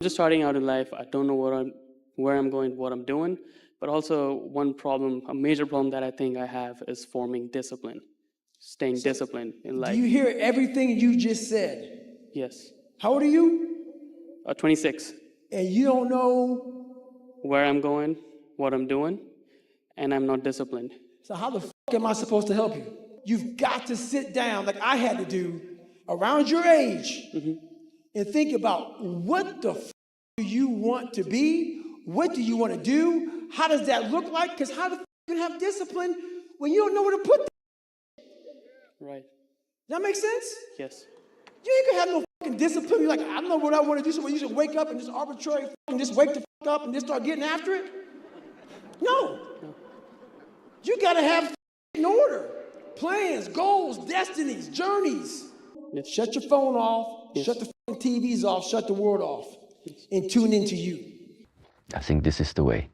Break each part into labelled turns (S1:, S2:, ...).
S1: Just starting out in life, I don't know where I'm going, what I'm doing. But also one problem, a major problem that I think I have is forming discipline, staying disciplined in life.
S2: Do you hear everything you just said?
S1: Yes.
S2: How old are you?
S1: 26.
S2: And you don't know?
S1: Where I'm going, what I'm doing, and I'm not disciplined.
S2: So how the am I supposed to help you? You've got to sit down like I had to do around your age and think about what the do you want to be? What do you want to do? How does that look like? Because how the you have discipline when you don't know where to put that?
S1: Right.
S2: Does that make sense?
S1: Yes.
S2: You ain't gonna have no fucking discipline. You're like, I don't know what I want to do, so you should wake up and just arbitrary just wake the fuck up and just start getting after it? No. You gotta have in order. Plans, goals, destinies, journeys.
S1: Yes.
S2: Shut your phone off, shut the fucking TVs off, shut the world off, and tune into you.
S3: I think this is the way.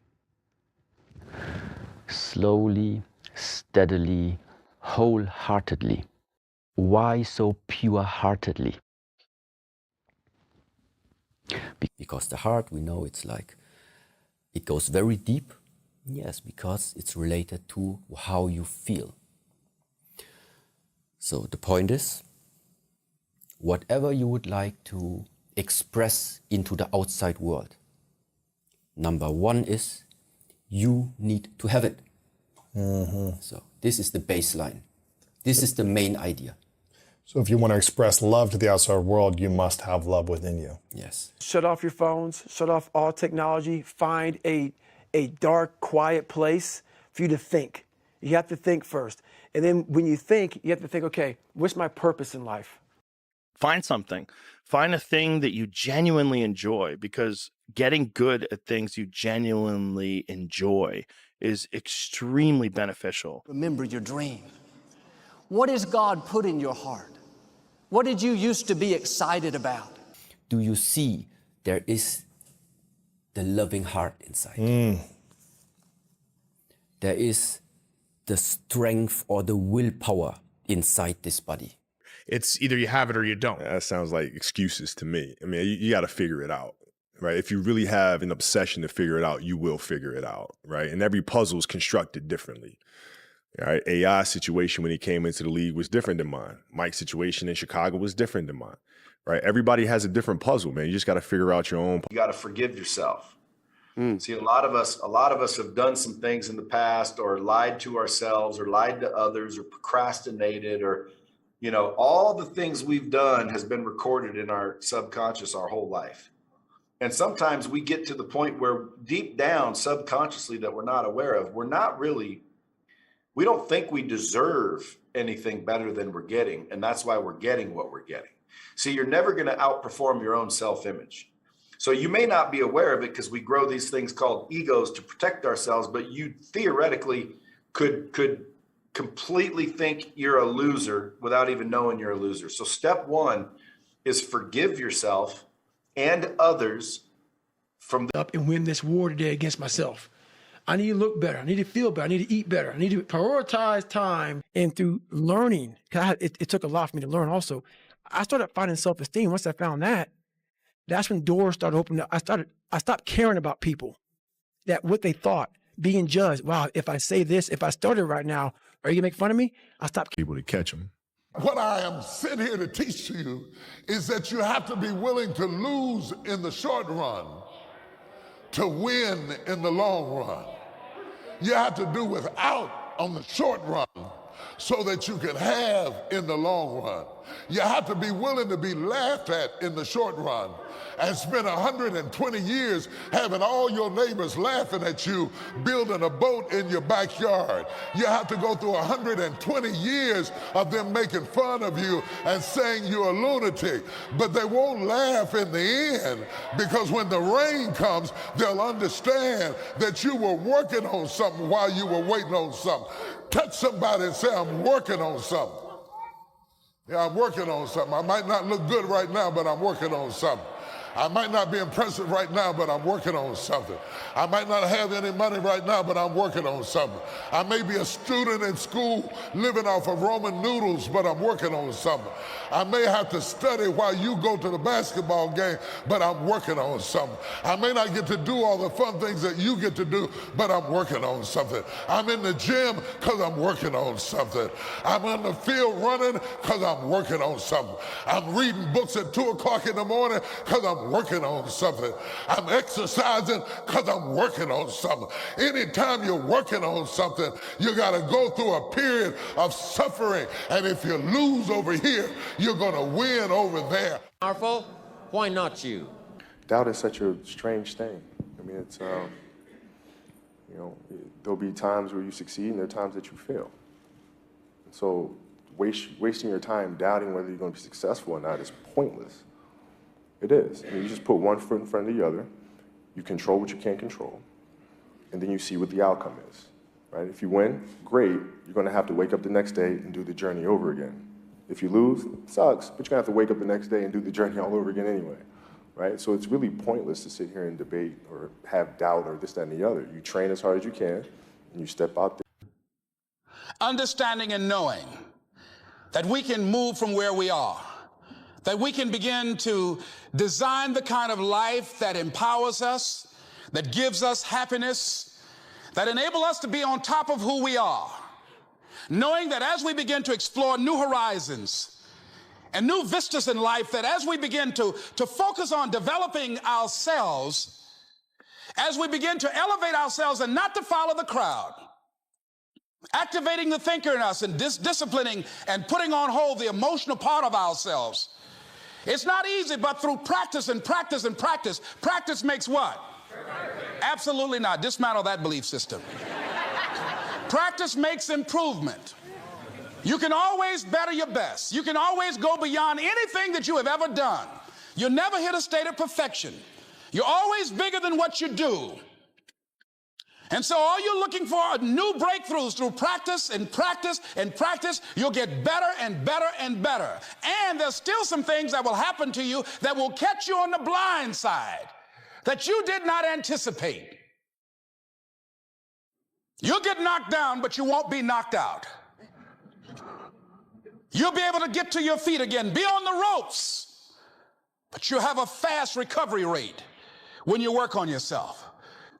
S3: Slowly, steadily, wholeheartedly. Why so pure-heartedly? Because the heart, we know it's like, it goes very deep. Yes, because it's related to how you feel. So the point is, whatever you would like to express into the outside world, number one is you need to have it. So this is the baseline. This is the main idea.
S4: So if you want to express love to the outside world, you must have love within you.
S3: Yes.
S2: Shut off your phones, shut off all technology, find a dark, quiet place for you to think. You have to think first. And then when you think, you have to think, okay, what's my purpose in life?
S5: Find something. Find a thing that you genuinely enjoy, because getting good at things you genuinely enjoy is extremely beneficial.
S6: Remember your dream. What has God put in your heart? What did you used to be excited about?
S3: Do you see there is the loving heart inside? There is the strength or the willpower inside this body.
S7: It's either you have it or you don't.
S8: That sounds like excuses to me. I mean, you got to figure it out, right? If you really have an obsession to figure it out, you will figure it out, right? And every puzzle is constructed differently. Right? AI's situation when he came into the league was different than mine. Mike's situation in Chicago was different than mine, right? Everybody has a different puzzle, man. You just got to figure out your own.
S9: You got to forgive yourself. See, a lot of us have done some things in the past, or lied to ourselves, or lied to others, or procrastinated, or, you know, all the things we've done has been recorded in our subconscious our whole life. And sometimes we get to the point where deep down subconsciously that we're not aware of, we don't think we deserve anything better than we're getting. And that's why we're getting what we're getting. See, you're never going to outperform your own self-image. So you may not be aware of it because we grow these things called egos to protect ourselves, but you theoretically could completely think you're a loser without even knowing you're a loser. So step one is forgive yourself and others from
S2: Up and win this war today against myself. I need to look better. I need to feel better. I need to eat better. I need to prioritize time. And through learning, it took a lot for me to learn also. I started finding self-esteem. Once I found that, that's when doors started opening up. I stopped caring about people, that what they thought, being judged. Wow, if I say this, if I started right now, are you gonna make fun of me? I stopped
S7: Able to catch them.
S10: What I am sitting here to teach to you is that you have to be willing to lose in the short run to win in the long run. You have to do without on the short run so that you can have in the long run. You have to be willing to be laughed at in the short run and spend 120 years having all your neighbors laughing at you building a boat in your backyard. You have to go through 120 years of them making fun of you and saying you're a lunatic, but they won't laugh in the end, because when the rain comes, they'll understand that you were working on something while you were waiting on something. Touch somebody and say, I'm working on something. Yeah, I'm working on something. I might not look good right now, but I'm working on something. I might not be impressive right now, but I'm working on something. I might not have any money right now, but I'm working on something. I may be a student in school living off of Roman noodles, but I'm working on something. I may have to study while you go to the basketball game, but I'm working on something. I may not get to do all the fun things that you get to do, but I'm working on something. I'm in the gym because I'm working on something. I'm on the field running because I'm working on something. I'm reading books at 2 o'clock in the morning because I'm working on something. I'm exercising because I'm working on something. Anytime you're working on something, you got to go through a period of suffering. And if you lose over here, you're going to win over there.
S11: Powerful? Why not you?
S12: Doubt is such a strange thing. I mean, it's, there'll be times where you succeed and there are times that you fail. And so wasting your time doubting whether you're going to be successful or not is pointless. It is. I mean, you just put one foot in front of the other, you control what you can't control, and then you see what the outcome is, right? If you win, great, you're going to have to wake up the next day and do the journey over again. If you lose, it sucks, but you're going to have to wake up the next day and do the journey all over again anyway, right? So it's really pointless to sit here and debate or have doubt or this, that, and the other. You train as hard as you can, and you step out there.
S13: Understanding and knowing that we can move from where we are, that we can begin to design the kind of life that empowers us, that gives us happiness, that enable us to be on top of who we are. Knowing that as we begin to explore new horizons and new vistas in life, that as we begin to focus on developing ourselves, as we begin to elevate ourselves and not to follow the crowd, activating the thinker in us and disciplining and putting on hold the emotional part of ourselves. It's not easy, but through practice and practice and practice, practice makes what? Absolutely not. Dismantle that belief system. Practice makes improvement. You can always better your best. You can always go beyond anything that you have ever done. You'll never hit a state of perfection. You're always bigger than what you do. And so all you're looking for are new breakthroughs through practice and practice and practice. You'll get better and better and better. And there's still some things that will happen to you that will catch you on the blind side that you did not anticipate. You'll get knocked down, but you won't be knocked out. You'll be able to get to your feet again, be on the ropes, but you'll have a fast recovery rate when you work on yourself.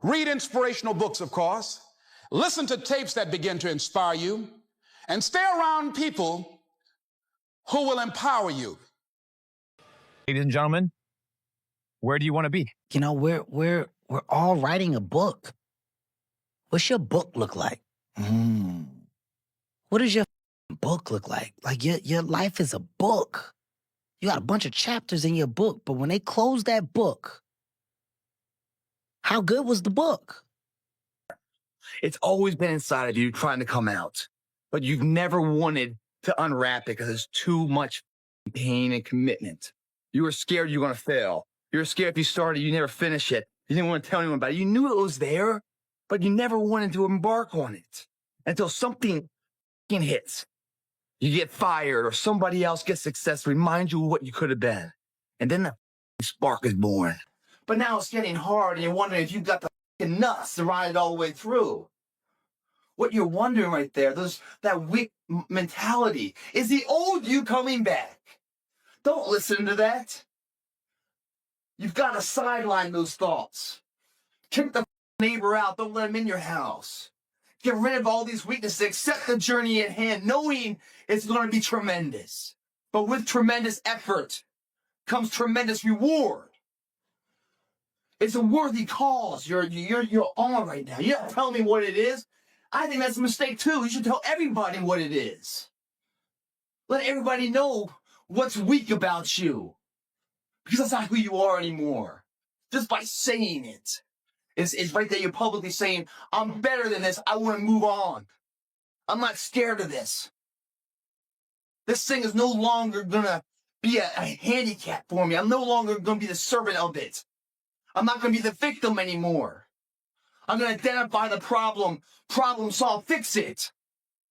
S13: Read inspirational books, of course. Listen to tapes that begin to inspire you, and stay around people who will empower you.
S14: Ladies and gentlemen, where do you want to be?
S15: You know, we're all writing a book. What's your book look like? What does your book look like? Like your life is a book. You got a bunch of chapters in your book, but when they close that book, how good was the book?
S14: It's always been inside of you trying to come out, but you've never wanted to unwrap it because there's too much pain and commitment. You were scared you were going to fail. You were scared if you started, you never finish it. You didn't want to tell anyone about it. You knew it was there, but you never wanted to embark on it until something hits. You get fired or somebody else gets success, remind you of what you could have been. And then the spark is born. But now it's getting hard and you're wondering if you've got the nuts to ride it all the way through. What you're wondering right there, that weak mentality, is the old you coming back. Don't listen to that. You've got to sideline those thoughts. Kick the neighbor out. Don't let him in your house. Get rid of all these weaknesses. Accept the journey at hand, knowing it's going to be tremendous. But with tremendous effort comes tremendous reward. It's a worthy cause you're on right now. You're not telling me what it is. I think that's a mistake too. You should tell everybody what it is. Let everybody know what's weak about you. Because that's not who you are anymore. Just by saying it. It's right there. You're publicly saying, I'm better than this. I want to move on. I'm not scared of this. This thing is no longer going to be a handicap for me. I'm no longer going to be the servant of it. I'm not going to be the victim anymore. I'm going to identify the problem solve, fix it.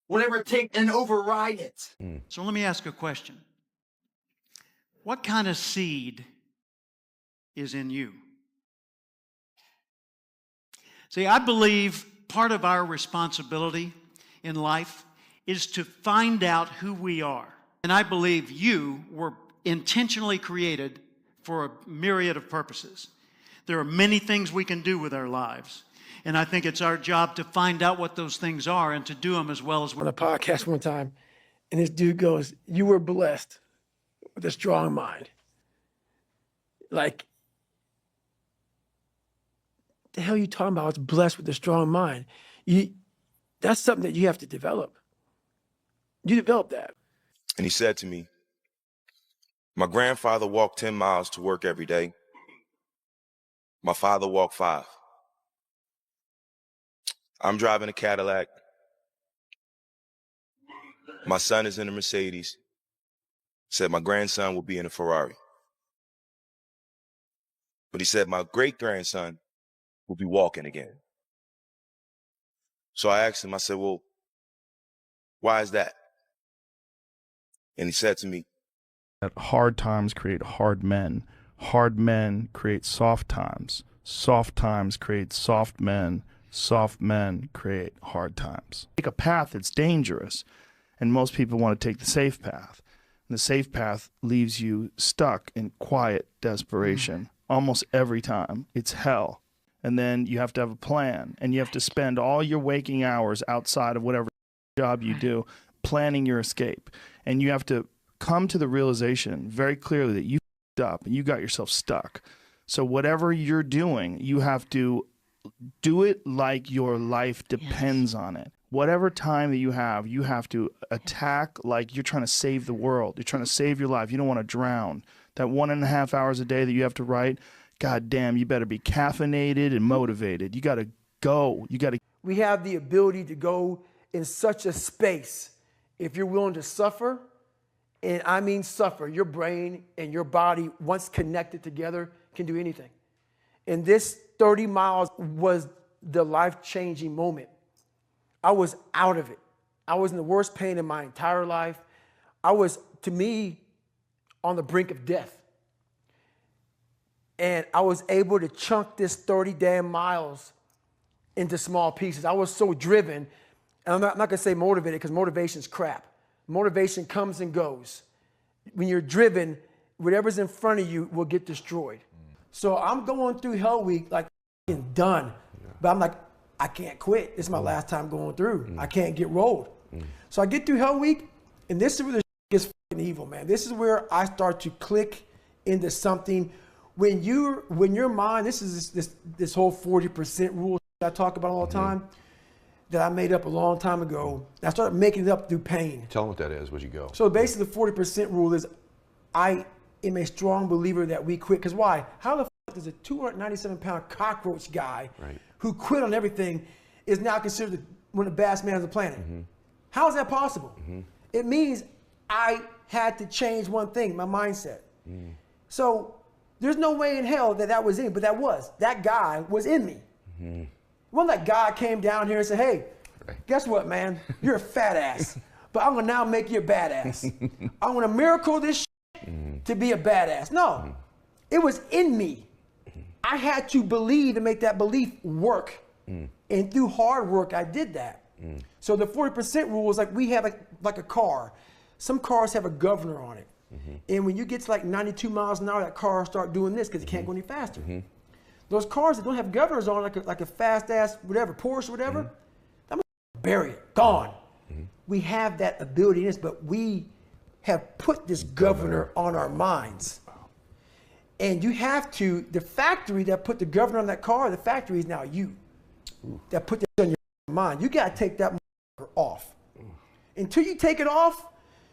S14: Whatever it takes, and override it.
S16: So let me ask a question. What kind of seed is in you. See, I believe part of our responsibility in life is to find out who we are. And I believe you were intentionally created for a myriad of purposes. There are many things we can do with our lives. And I think it's our job to find out what those things are and to do them as well as we
S2: on a podcast one time, and this dude goes, "You were blessed with a strong mind." Like, the hell are you talking about? It's blessed with a strong mind. That's something that you have to develop. You develop that.
S17: And he said to me, my grandfather walked 10 miles to work every day. My father walked 5. I'm driving a Cadillac. My son is in a Mercedes. Said my grandson will be in a Ferrari. But he said my great-grandson will be walking again. So I asked him, I said, well, why is that? And he said to me,
S5: that hard times create hard men. Hard men create soft times. Soft times create soft men. Soft men create hard times. Take a path that's dangerous, and most people want to take the safe path. And the safe path leaves you stuck in quiet desperation. Almost every time. It's hell. And then you have to have a plan, and you have to spend all your waking hours outside of whatever job you do planning your escape. And you have to come to the realization very clearly that you f***ed up and you got yourself stuck. So whatever you're doing, you have to do it like your life depends on it. Whatever time that you have to attack like you're trying to save the world. You're trying to save your life. You don't want to drown. That 1.5 hours a day that you have to write, God damn, you better be caffeinated and motivated. You got to go. You got to.
S2: We have the ability to go in such a space if you're willing to suffer. And I mean suffer. Your brain and your body, once connected together, can do anything. And this 30 miles was the life-changing moment. I was out of it. I was in the worst pain in my entire life. I was, to me, on the brink of death. And I was able to chunk this 30 damn miles into small pieces. I was so driven, and I'm not going to say motivated because motivation's crap. Motivation comes and goes. When you're driven, whatever's in front of you will get destroyed. So I'm going through Hell Week like done. But I'm like, I can't quit. This is my last time going through. I can't get rolled. So I get through Hell Week, and this is where the gets fucking evil, man. This is where I start to click into something. When your mind, this is this whole 40% rule I talk about all the time that I made up a long time ago. I started making it up through pain.
S18: Tell them what that is, would you go?
S2: So basically the 40% rule is I am a strong believer that we quit. Because why? How the fuck does a 297-pound cockroach guy who quit on everything is now considered one of the baddest men on the planet? How is that possible? It means I had to change one thing, my mindset. So there's no way in hell that was in, but that guy was in me. When that guy came down here and said, hey, guess what, man? You're a fat ass, but I'm gonna now make you a badass. I'm gonna miracle this shit to be a badass. No, it was in me. I had to believe and make that belief work. And through hard work, I did that. So the 40% rule is like we have like a car. Some cars have a governor on it. And when you get to like 92 miles an hour, that car will start doing this because it can't go any faster. Those cars that don't have governors on, like a fast ass, whatever, Porsche, whatever, that bury it, gone. We have that ability in us, but we have put this governor on our minds. And you have to, the factory that put the governor on that car, the factory is now you that put that on your mind. You got to take that off. Until you take it off,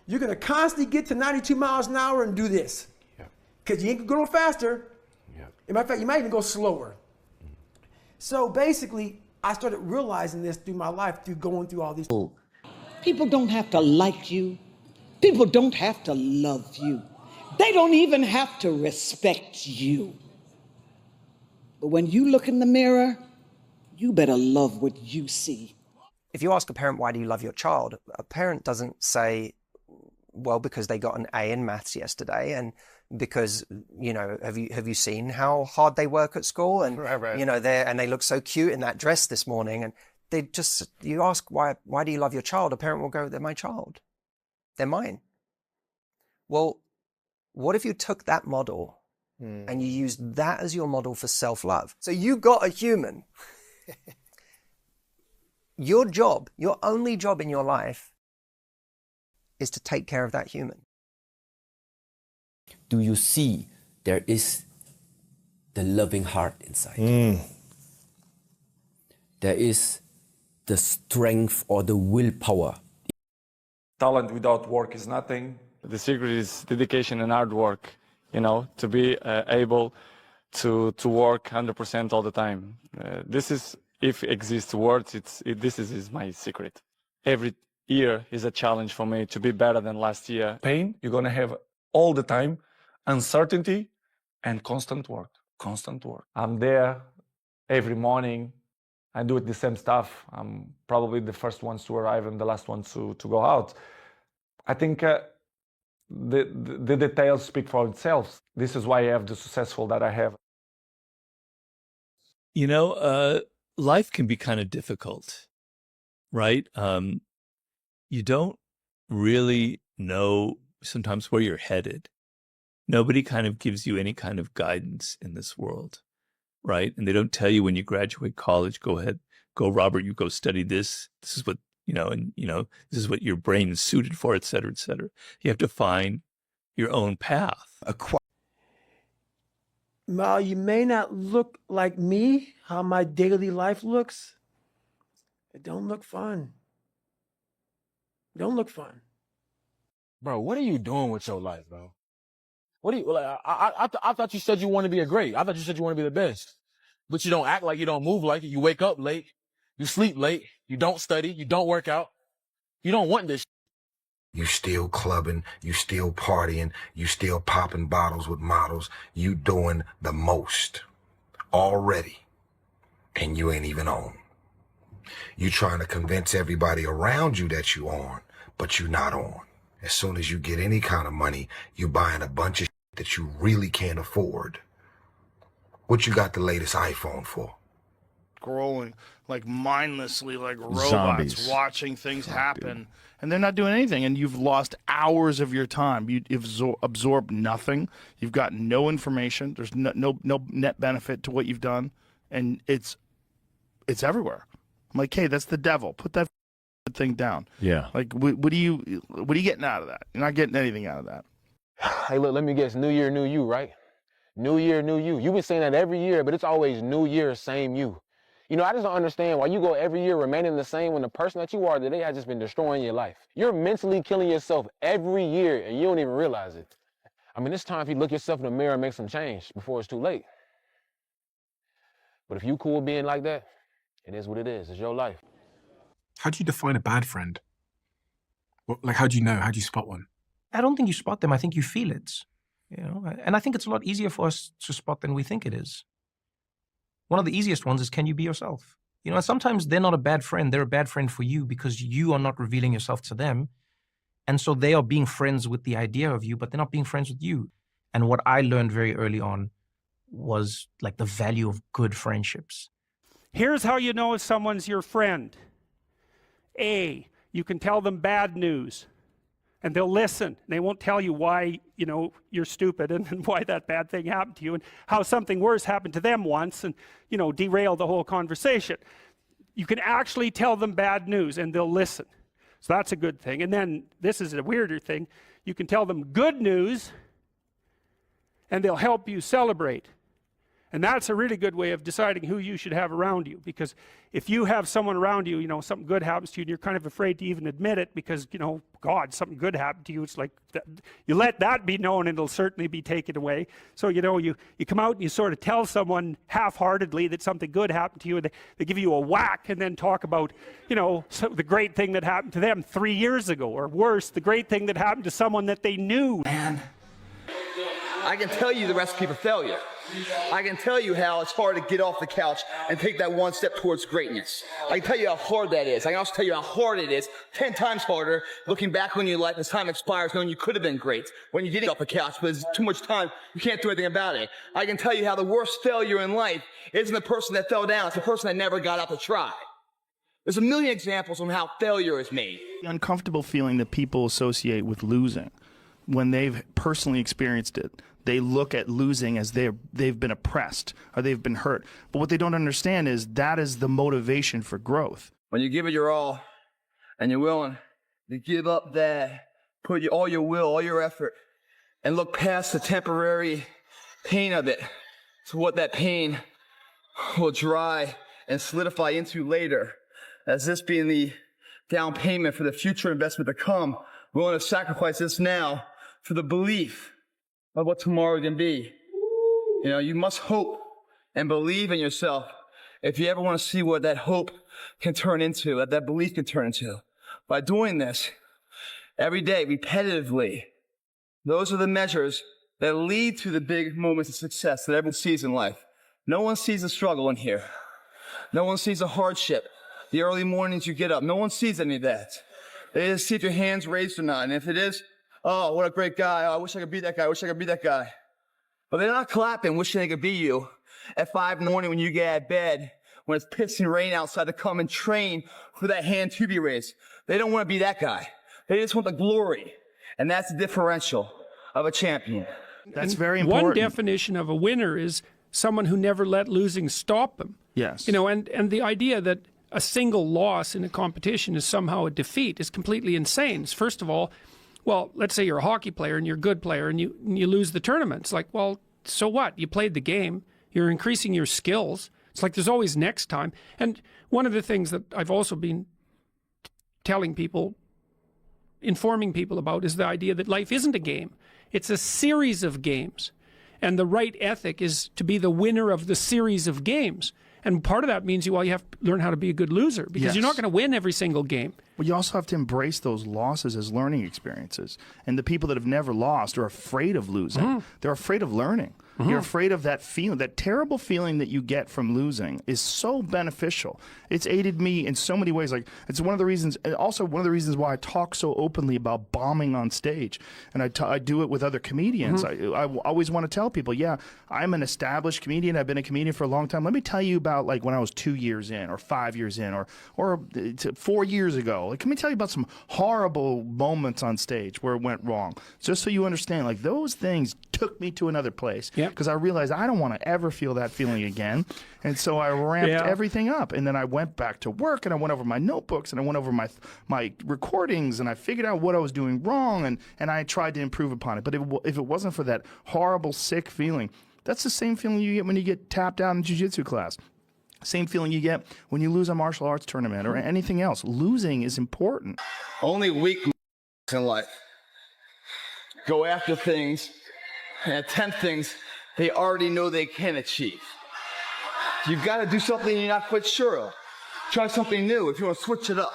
S2: you're going to constantly get to 92 miles an hour and do this. Because you ain't going faster. In fact, you might even go slower. So basically, I started realizing this through my life, through going through all these.
S19: People don't have to like you. People don't have to love you. They don't even have to respect you. But when you look in the mirror, you better love what you see.
S20: If you ask a parent, why do you love your child? A parent doesn't say,
S18: Well, because they got an A in maths yesterday, and because, you know, have you seen how hard they work at school? And
S20: Right.
S18: you know, they look so cute in that dress this morning. And they just, you ask why do you love your child? A parent will go, they're my child, they're mine. Well, what if you took that model and you used that as your model for self-love? So you got a human. Your job, your only job in your life, is to take care of that human.
S3: Do you see there is the loving heart inside? There is the strength or the willpower.
S21: Talent without work is nothing. The secret is dedication and hard work, you know, to be able to work 100% all the time. This is, if exists words, this is my secret. Every year is a challenge for me to be better than last year.
S22: Pain, you're going to have all the time, uncertainty and constant work, constant work. I'm there every morning. I do it the same stuff. I'm probably the first ones to arrive and the last ones to go out. I think the details speak for themselves. This is why I have the successful that I have.
S23: You know, life can be kind of difficult, right? You don't really know sometimes where you're headed. Nobody kind of gives you any kind of guidance in this world, right? And they don't tell you when you graduate college, go ahead, go Robert, you go study this. This is what, you know, and, you know, this is what your brain is suited for, et cetera, et cetera. You have to find your own path.
S2: Mal, you may not look like me, how my daily life looks. It don't look fun. It don't look fun.
S24: Bro, what are you doing with your life, bro? What do you, like, I thought you said you want to be a great. I thought you said you want to be the best. But you don't act like you don't move like it. You wake up late. You sleep late. You don't study. You don't work out. You don't want this.
S25: You still clubbing, you still partying, you still popping bottles with models. You doing the most already, and you ain't even on. You trying to convince everybody around you that you on, but you not on. As soon as you get any kind of money, you buying a bunch of shit that you really can't afford. What you got the latest iPhone for?
S5: Scrolling like mindlessly, like robots,
S7: Zombies.
S5: watching things happen, and they're not doing anything. And you've lost hours of your time. You've absorbed nothing. You've got no information. There's no net benefit to what you've done, and it's everywhere. I'm like, hey, that's the devil. Put that thing down.
S7: Yeah.
S5: Like, what are you getting out of that? You're not getting anything out of that.
S24: Hey, look, let me guess. New year, new you, right? New year, new you. You've been saying that every year, but it's always new year, same you. You know, I just don't understand why you go every year remaining the same when the person that you are today has just been destroying your life. You're mentally killing yourself every year, and you don't even realize it. I mean, it's time for you to look yourself in the mirror and make some change before it's too late. But if you cool being like that, it is what it is. It's your life.
S26: How do you define a bad friend? Like, how do you know? How do you spot one?
S27: I don't think you spot them. I think you feel it. You know, and I think it's a lot easier for us to spot than we think it is. One of the easiest ones is, can you be yourself? You know, and sometimes they're not a bad friend. They're a bad friend for you because you are not revealing yourself to them. And so they are being friends with the idea of you, but they're not being friends with you. And what I learned very early on was like the value of good friendships.
S28: Here's how you know if someone's your friend. A, you can tell them bad news and they'll listen. They won't tell you why, you know, you're stupid and why that bad thing happened to you and how something worse happened to them once and, you know, derail the whole conversation. You can actually tell them bad news and they'll listen. So that's a good thing. And then this is a weirder thing. You can tell them good news and they'll help you celebrate. And that's a really good way of deciding who you should have around you, because if you have someone around you, you know, something good happens to you and you're kind of afraid to even admit it because, you know, God, something good happened to you. It's like, you let that be known and it'll certainly be taken away. So, you know, you come out and you sort of tell someone half-heartedly that something good happened to you and they give you a whack and then talk about, you know, the great thing that happened to them 3 years ago, or worse, the great thing that happened to someone that they knew.
S14: Man, I can tell you the recipe for failure. I can tell you how it's hard to get off the couch and take that one step towards greatness. I can tell you how hard that is. I can also tell you how hard it is, 10 times harder, looking back on your life as time expires, knowing you could have been great when you did get off the couch, but there's too much time, you can't do anything about it. I can tell you how the worst failure in life isn't the person that fell down, it's the person that never got up to try. There's a million examples on how failure is made.
S5: The uncomfortable feeling that people associate with losing, when they've personally experienced it, they look at losing as they've been oppressed or they've been hurt. But what they don't understand is that is the motivation for growth.
S14: When you give it your all and you're willing to give up that, put all your will, all your effort, and look past the temporary pain of it to what that pain will dry and solidify into later, as this being the down payment for the future investment to come, willing to sacrifice this now for the belief of what tomorrow can be. You know, you must hope and believe in yourself if you ever want to see what that hope can turn into, what that belief can turn into. By doing this every day, repetitively, those are the measures that lead to the big moments of success that everyone sees in life. No one sees the struggle in here. No one sees the hardship, the early mornings you get up. No one sees any of that. They just see if your hand's raised or not. And if it is, oh, what a great guy. Oh, I wish I could be that guy. I wish I could be that guy. But they're not clapping, wishing they could be you at 5 in the morning when you get out of bed, when it's pissing rain outside, to come and train for that hand to be raised. They don't want to be that guy. They just want the glory. And that's the differential of a champion.
S5: That's very important.
S28: One definition of a winner is someone who never let losing stop them.
S5: Yes.
S28: You know, and the idea that a single loss in a competition is somehow a defeat is completely insane. First of all, well, let's say you're a hockey player and you're a good player and you lose the tournament. It's like, well, so what? You played the game. You're increasing your skills. It's like there's always next time. And one of the things that I've also been telling people, informing people about, is the idea that life isn't a game. It's a series of games. And the right ethic is to be the winner of the series of games. And part of that means you have to learn how to be a good loser, because you're not going to win every single game.
S5: Well, you also have to embrace those losses as learning experiences. And the people that have never lost are afraid of losing. They're afraid of learning. You're afraid of that feeling. That terrible feeling that you get from losing is so beneficial. It's aided me in so many ways. Like, it's one of the reasons, and also one of the reasons why I talk so openly about bombing on stage. And I do it with other comedians. I always want to tell people, yeah, I'm an established comedian. I've been a comedian for a long time. Let me tell you about, like, when I was 2 years in or 5 years in or 4 years ago. Like, let me tell you about some horrible moments on stage where it went wrong. Just so you understand, like, those things took me to another place. Because I realized I don't want to ever feel that feeling again. And so I ramped everything up. And then I went back to work and I went over my notebooks and I went over my recordings and I figured out what I was doing wrong and I tried to improve upon it. But if it wasn't for that horrible, sick feeling, that's the same feeling you get when you get tapped out in jiu-jitsu class. Same feeling you get when you lose a martial arts tournament or anything else. Losing is important.
S14: Only weak in life go after things and attempt things they already know they can achieve. You've got to do something you're not quite sure of. Try something new if you want to switch it up.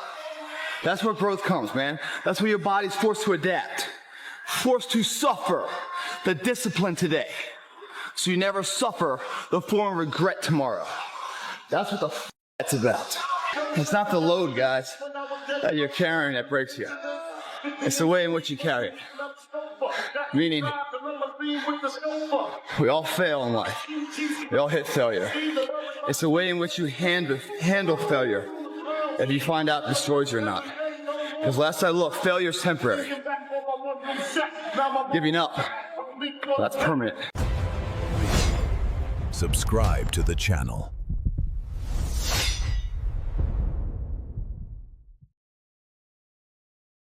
S14: That's where growth comes, man. That's where your body's forced to adapt, forced to suffer the discipline today, so you never suffer the form of regret tomorrow. That's what the that's about. It's not the load, guys, that you're carrying that breaks you. It's the way in which you carry it. Meaning, we all fail in life. We all hit failure. It's the way in which you handle failure, if you find out it destroys you or not. Because last I looked, failure is temporary. Giving up, that's permanent.
S1: Subscribe to the channel.